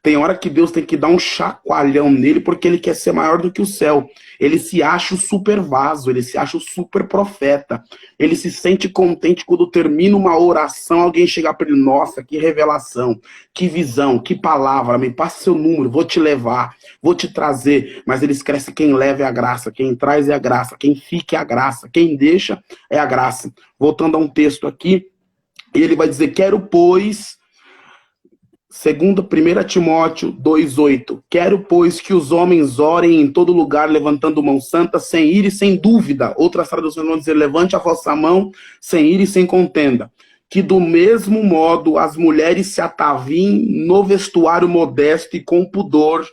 tem hora que Deus tem que dar um chacoalhão nele, porque ele quer ser maior do que o céu, ele se acha o super vaso, ele se acha o super profeta, ele se sente contente quando termina uma oração, alguém chegar para ele, nossa, que revelação, que visão, que palavra, me passa seu número, vou te levar, vou te trazer, mas ele esquece quem leva é a graça, quem traz é a graça, quem fica é a graça, quem deixa é a graça. Voltando a um texto aqui, ele vai dizer, quero, pois, segundo 1 Timóteo 2,8, quero, pois, que os homens orem em todo lugar, levantando mão santa, sem ira e sem dúvida. Outras traduções vão dizer, levante a vossa mão, sem ira e sem contenda. Que do mesmo modo as mulheres se ataviem no vestuário modesto e com pudor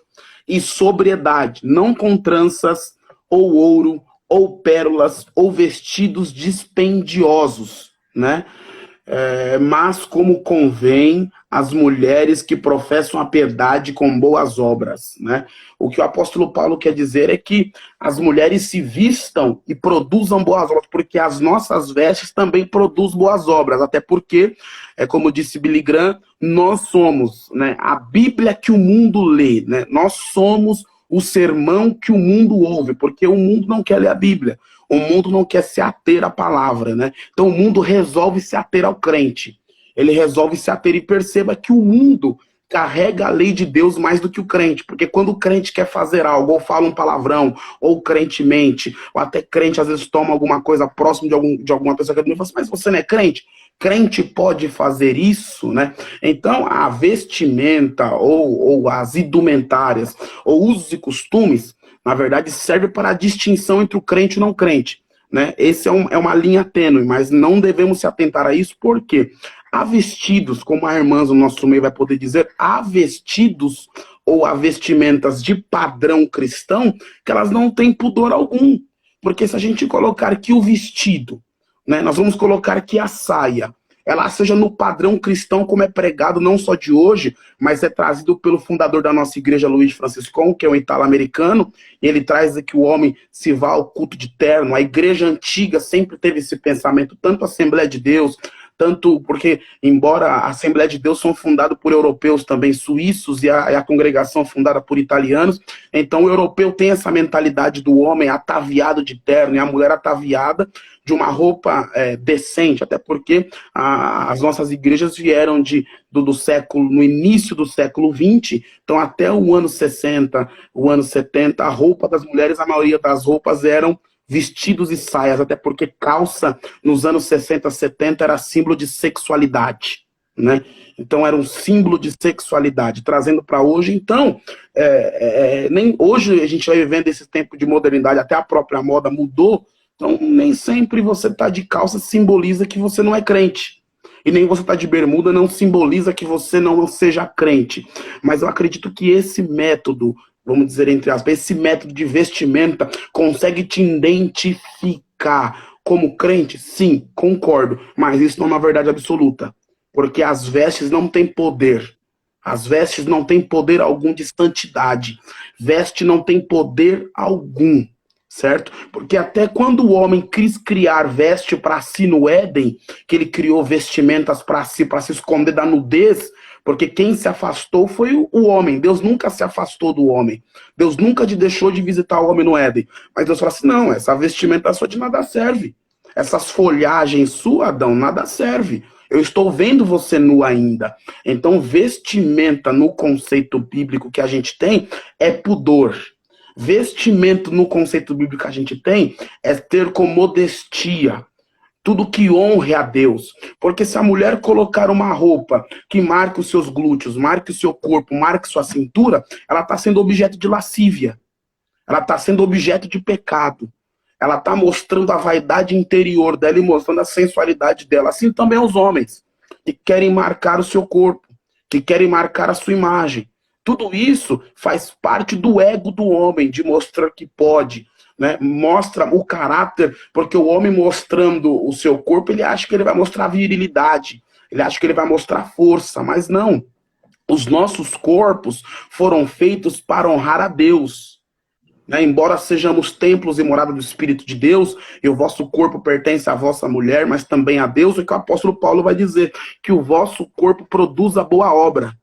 e sobriedade, não com tranças, ou ouro, ou pérolas, ou vestidos dispendiosos, né? Mas como convém as mulheres que professam a piedade com boas obras, né? O que o apóstolo Paulo quer dizer é que as mulheres se vistam e produzam boas obras, porque as nossas vestes também produzem boas obras, até porque, como disse Billy Graham, nós somos, né, a Bíblia que o mundo lê, né? Nós somos o sermão que o mundo ouve, porque o mundo não quer ler a Bíblia, o mundo não quer se ater à palavra, né? Então o mundo resolve se ater ao crente, ele resolve se ater, e perceba que o mundo carrega a lei de Deus mais do que o crente, porque quando o crente quer fazer algo, ou fala um palavrão, ou crente mente, ou até crente às vezes toma alguma coisa próximo de alguma pessoa que fala assim, mas você não é crente? Crente pode fazer isso, né? Então, a vestimenta ou as indumentárias ou usos e costumes, na verdade, serve para a distinção entre o crente e o não crente, né? Esse é uma linha tênue, mas não devemos se atentar a isso, porque há vestidos, como a irmã do nosso meio vai poder dizer, há vestidos ou há vestimentas de padrão cristão que elas não têm pudor algum. Porque se a gente colocar que o vestido, né, nós vamos colocar que a saia, ela seja no padrão cristão como é pregado não só de hoje, mas é trazido pelo fundador da nossa igreja, Luiz Franciscon, que é um italo-americano, e ele traz que o homem se vá ao culto de terno. A igreja antiga sempre teve esse pensamento, tanto a Assembleia de Deus, tanto porque, embora a Assembleia de Deus são fundados por europeus também, suíços, e a congregação fundada por italianos, então o europeu tem essa mentalidade do homem ataviado de terno e a mulher ataviada de uma roupa decente, até porque as nossas igrejas vieram do século, no início do século XX, então até o ano 60, o ano 70, a roupa das mulheres, a maioria das roupas eram vestidos e saias, até porque calça nos anos 60, 70 era símbolo de sexualidade, né? Então era um símbolo de sexualidade, trazendo para hoje. Então, nem hoje a gente vai vivendo esse tempo de modernidade, até a própria moda mudou, então nem sempre você tá de calça simboliza que você não é crente. E nem você tá de bermuda não simboliza que você não seja crente. Mas eu acredito que esse método, vamos dizer entre aspas, esse método de vestimenta consegue te identificar como crente? Sim, concordo, mas isso não é uma verdade absoluta, porque as vestes não têm poder. As vestes não têm poder algum de santidade. Veste não tem poder algum, certo? Porque até quando o homem quis criar veste para si no Éden, que ele criou vestimentas para si, para se esconder da nudez, porque quem se afastou foi o homem. Deus nunca se afastou do homem. Deus nunca deixou de visitar o homem no Éden. Mas Deus falou assim, não, essa vestimenta sua de nada serve. Essas folhagens sua, Adão, nada serve. Eu estou vendo você nu ainda. Então, vestimenta no conceito bíblico que a gente tem é pudor. Vestimento no conceito bíblico que a gente tem é ter com modestia. Tudo que honre a Deus. Porque se a mulher colocar uma roupa que marque os seus glúteos, marque o seu corpo, marque sua cintura, ela está sendo objeto de lascívia. Ela está sendo objeto de pecado. Ela está mostrando a vaidade interior dela e mostrando a sensualidade dela. Assim também os homens, que querem marcar o seu corpo, que querem marcar a sua imagem. Tudo isso faz parte do ego do homem, de mostrar que pode. Né? Mostra o caráter, porque o homem mostrando o seu corpo, ele acha que ele vai mostrar virilidade, ele acha que ele vai mostrar força, mas não. Os nossos corpos foram feitos para honrar a Deus. Né? Embora sejamos templos e morada do Espírito de Deus, e o vosso corpo pertence à vossa mulher, mas também a Deus, o que o apóstolo Paulo vai dizer, que o vosso corpo produz a boa obra.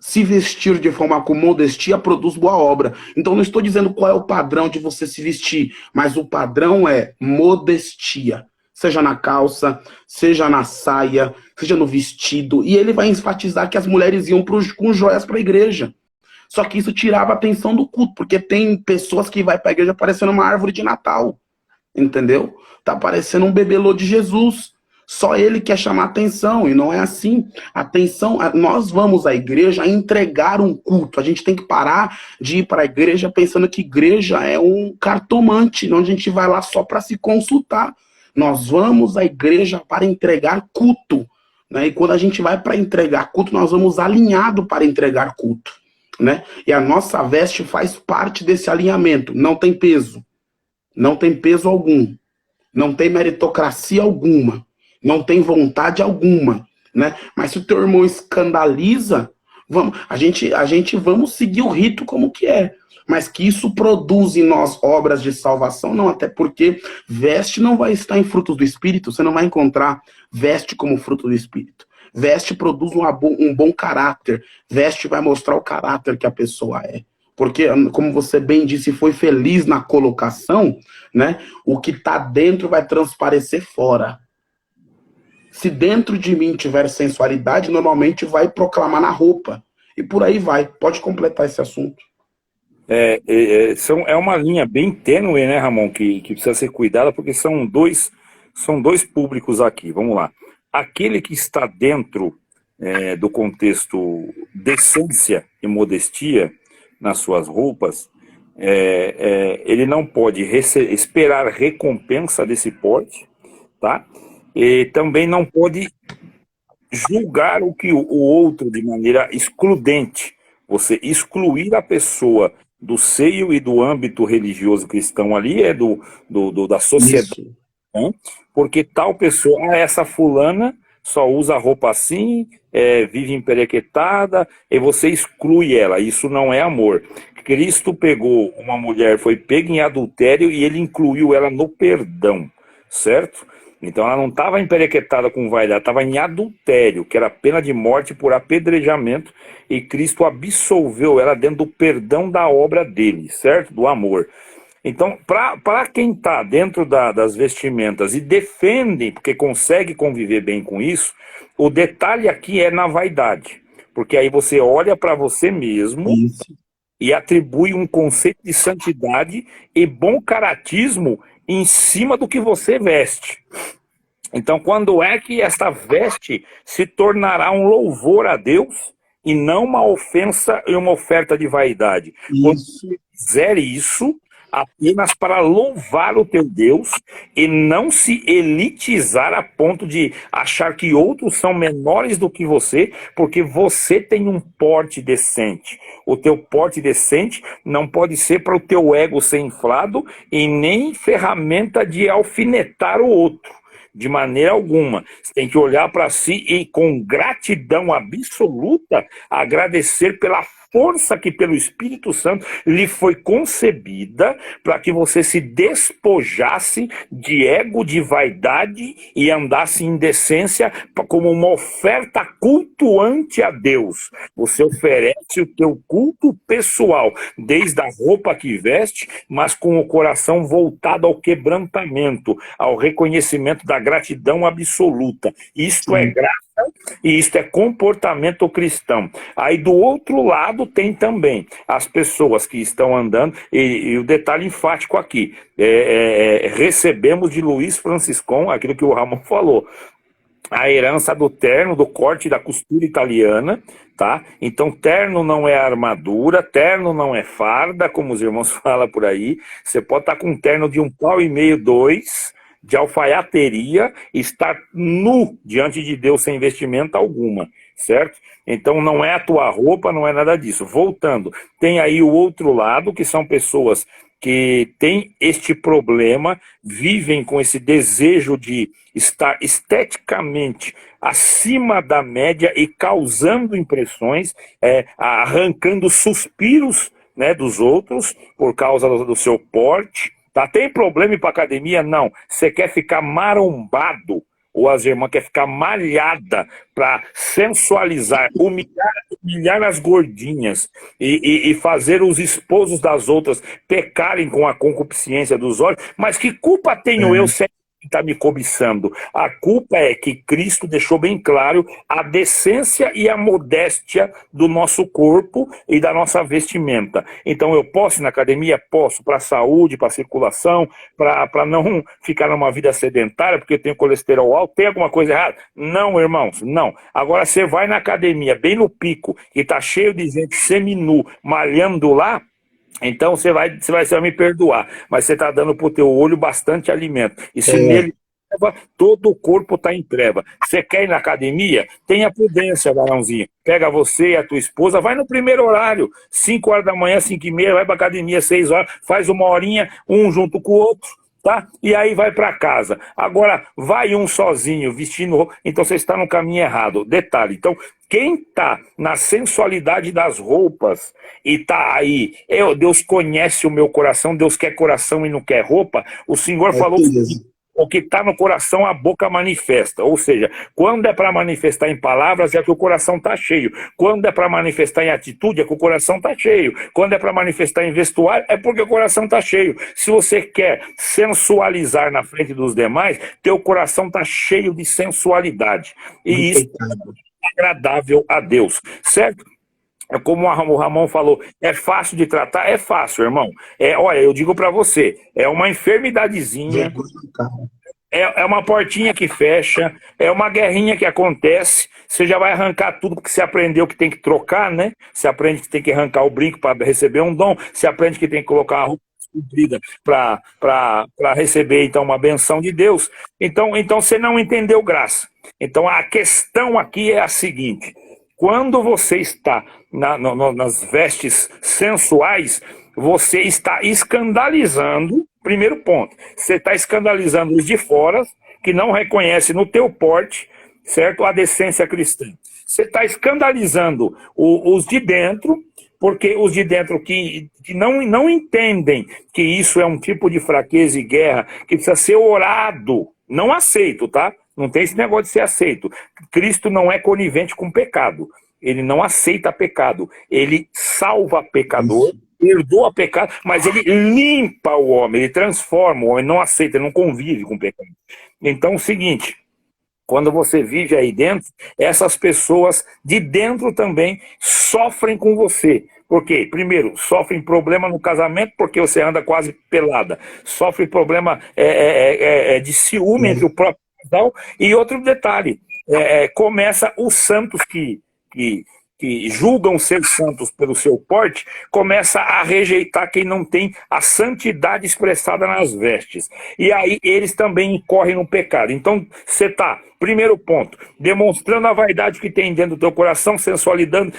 Se vestir de forma com modestia produz boa obra. Então não estou dizendo qual é o padrão de você se vestir, mas o padrão é modestia. Seja na calça, seja na saia, seja no vestido. E ele vai enfatizar que as mulheres iam com joias para a igreja. Só que isso tirava a atenção do culto, porque tem pessoas que vai para a igreja parecendo uma árvore de Natal. Entendeu? Tá parecendo um bebelô de Jesus. Só ele quer chamar atenção, e não é assim. Atenção, nós vamos à igreja entregar um culto. A gente tem que parar de ir para a igreja pensando que igreja é um cartomante, onde a gente vai lá só para se consultar. Nós vamos à igreja para entregar culto. Né? E quando a gente vai para entregar culto, nós vamos alinhado para entregar culto. Né? E a nossa veste faz parte desse alinhamento. Não tem peso. Não tem peso algum. Não tem meritocracia alguma. Não tem vontade alguma, né? Mas se o teu irmão escandaliza, a gente vamos seguir o rito como que é. Mas que isso produz em nós obras de salvação, não. Até porque veste não vai estar em frutos do Espírito. Você não vai encontrar veste como fruto do Espírito. Veste produz um bom caráter. Veste vai mostrar o caráter que a pessoa é. Porque, como você bem disse, foi feliz na colocação, né? O que está dentro vai transparecer fora. Se dentro de mim tiver sensualidade, normalmente vai proclamar na roupa. E por aí vai. Pode completar esse assunto. É uma linha bem tênue, né, Ramon, que precisa ser cuidada, porque são dois públicos aqui. Vamos lá. Aquele que está dentro do contexto decência e modestia nas suas roupas, ele não pode esperar recompensa desse porte, tá? E também não pode julgar o outro de maneira excludente. Você excluir a pessoa do seio e do âmbito religioso cristão ali, da sociedade, Isso. né? Porque tal pessoa, essa fulana só usa roupa assim, vive emperequetada, e você exclui ela. Isso não é amor. Cristo pegou uma mulher, foi pega em adultério e ele incluiu ela no perdão, certo? Então ela não estava emperequetada com vaidade, estava em adultério, que era pena de morte por apedrejamento, e Cristo absolveu ela dentro do perdão da obra dele, certo? Do amor. Então, para quem está dentro das vestimentas e defende, porque consegue conviver bem com isso, o detalhe aqui é na vaidade. Porque aí você olha para você mesmo Isso. e atribui um conceito de santidade e bom caratismo em cima do que você veste. Então, quando é que esta veste se tornará um louvor a Deus e não uma ofensa e uma oferta de vaidade? Quando você fizer isso apenas para louvar o teu Deus e não se elitizar a ponto de achar que outros são menores do que você, porque você tem um porte decente. O teu porte decente não pode ser para o teu ego ser inflado e nem ferramenta de alfinetar o outro. De maneira alguma. Você tem que olhar para si e, com gratidão absoluta, agradecer pela força que pelo Espírito Santo lhe foi concebida para que você se despojasse de ego, de vaidade e andasse em decência como uma oferta cultuante a Deus. Você oferece o teu culto pessoal, desde a roupa que veste, mas com o coração voltado ao quebrantamento, ao reconhecimento da gratidão absoluta. Isto é graça e isto é comportamento cristão. Aí do outro lado tem também as pessoas que estão andando, e o detalhe enfático aqui, recebemos de Luiz Franciscon, aquilo que o Ramon falou, a herança do terno, do corte da costura italiana, tá? Então terno não é armadura, terno não é farda, como os irmãos falam por aí. Você pode estar com um terno de 1,5 pau, 2, de alfaiateria, estar nu diante de Deus sem vestimenta alguma, certo? Então não é a tua roupa, não é nada disso. Voltando, tem aí o outro lado, que são pessoas que têm este problema, vivem com esse desejo de estar esteticamente acima da média e causando impressões, arrancando suspiros, né, dos outros por causa do seu porte. Tá? Tem problema ir para academia? Não. Você quer ficar marombado, ou as irmãs quer ficar malhada para sensualizar, humilhar as gordinhas e fazer os esposos das outras pecarem com a concupiscência dos olhos. Mas que culpa tenho eu se está me cobiçando? A culpa é que Cristo deixou bem claro a decência e a modéstia do nosso corpo e da nossa vestimenta. Então eu posso ir na academia? Posso, para a saúde, para a circulação, para não ficar numa vida sedentária, porque eu tenho colesterol alto. Tem alguma coisa errada? Não, irmãos, não. Agora você vai na academia, bem no pico, e está cheio de gente seminu, malhando lá, então você vai me perdoar, mas você está dando para o teu olho bastante alimento. E se nele treva, todo o corpo está em treva. Você quer ir na academia? Tenha prudência, varãozinho. Pega você e a tua esposa, vai no primeiro horário, 5 horas da manhã, 5h30, vai para academia 6 horas, faz uma horinha, um junto com o outro. Tá? E aí vai para casa. Agora, vai um sozinho, vestindo roupa, então você está no caminho errado. Detalhe, então, quem está na sensualidade das roupas e está aí, Deus conhece o meu coração, Deus quer coração e não quer roupa, o Senhor falou que O que está no coração, a boca manifesta. Ou seja, quando é para manifestar em palavras, é que o coração está cheio. Quando é para manifestar em atitude, é que o coração está cheio. Quando é para manifestar em vestuário, é porque o coração está cheio. Se você quer sensualizar na frente dos demais, teu coração está cheio de sensualidade. E isso é agradável a Deus, certo? É como o Ramon falou, é fácil de tratar? É fácil, irmão. Olha, eu digo para você, é uma enfermidadezinha, é uma portinha que fecha, é uma guerrinha que acontece, você já vai arrancar tudo porque você aprendeu que tem que trocar, né? Você aprende que tem que arrancar o brinco para receber um dom, você aprende que tem que colocar a roupa comprida para receber, então, uma benção de Deus. Então você não entendeu graça. Então a questão aqui é a seguinte: quando você está nas vestes sensuais, você está escandalizando, primeiro ponto, você está escandalizando os de fora, que não reconhecem no teu porte, certo, a decência cristã. Você está escandalizando os de dentro, porque os de dentro que não entendem que isso é um tipo de fraqueza e guerra, que precisa ser orado, não aceito, tá? Não tem esse negócio de ser aceito. Cristo não é conivente com pecado. Ele não aceita pecado. Ele salva pecador, perdoa pecado, mas ele limpa o homem, ele transforma o homem, não aceita, ele não convive com pecado. Então é o seguinte: quando você vive aí dentro, essas pessoas de dentro também sofrem com você. Por quê? Primeiro, sofrem problema no casamento porque você anda quase pelada. Sofre problema de ciúme entre o próprio casal. E outro detalhe, começa os santos que julgam ser santos pelo seu porte, começa a rejeitar quem não tem a santidade expressada nas vestes. E aí eles também incorrem no pecado. Então você está, primeiro ponto, demonstrando a vaidade que tem dentro do teu coração, sensualidade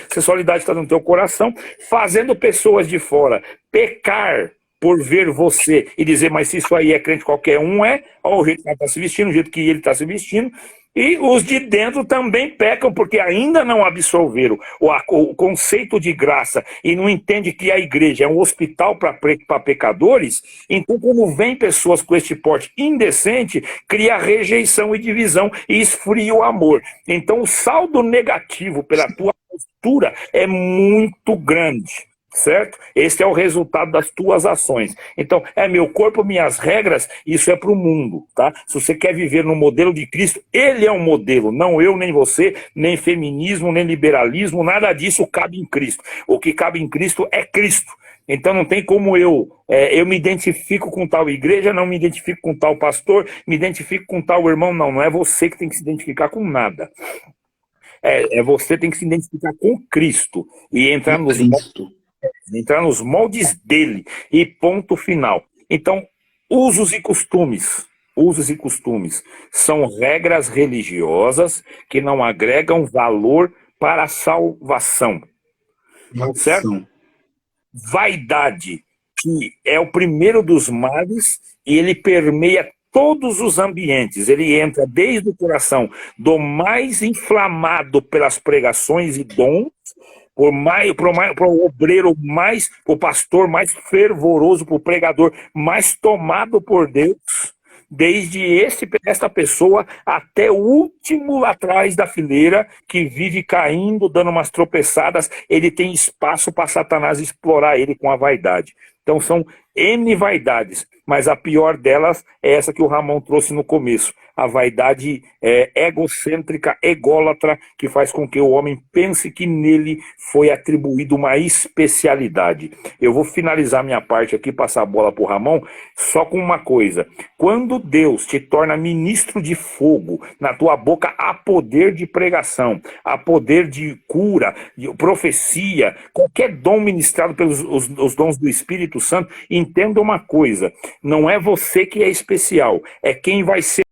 está no teu coração, fazendo pessoas de fora pecar por ver você e dizer, mas se isso aí é crente, qualquer um olha o jeito que ela está se vestindo, o jeito que ele está se vestindo. E os de dentro também pecam, porque ainda não absolveram o conceito de graça e não entende que a igreja é um hospital para pecadores. Então, quando vem pessoas com este porte indecente, cria rejeição e divisão e esfria o amor. Então, o saldo negativo pela tua postura é muito grande. Certo? Esse é o resultado das tuas ações. Então, meu corpo, minhas regras, isso é para o mundo, tá? Se você quer viver no modelo de Cristo, ele é um modelo, não eu, nem você, nem feminismo, nem liberalismo, nada disso cabe em Cristo. O que cabe em Cristo é Cristo. Então não tem como eu me identifico com tal igreja, não me identifico com tal pastor, me identifico com tal irmão, não é você que tem que se identificar com nada. Você tem que se identificar com Cristo e entrar nos moldes dele e ponto final. Então, usos e costumes são regras religiosas que não agregam valor para a salvação. Certo? Vaidade, que é o primeiro dos males, e ele permeia todos os ambientes. Ele entra desde o coração do mais inflamado pelas pregações e dons, para o obreiro mais, para o pastor mais fervoroso, para o pregador mais tomado por Deus, desde esta pessoa até o último lá atrás da fileira, que vive caindo, dando umas tropeçadas, ele tem espaço para Satanás explorar ele com a vaidade. Então são N vaidades, mas a pior delas é essa que o Ramon trouxe no começo, a vaidade egocêntrica, ególatra, que faz com que o homem pense que nele foi atribuído uma especialidade. Eu vou finalizar minha parte aqui, passar a bola para o Ramon, só com uma coisa: quando Deus te torna ministro de fogo, na tua boca há poder de pregação, há poder de cura, de profecia, qualquer dom ministrado pelos os dons do Espírito Santo, entenda uma coisa: não é você que é especial, é quem vai ser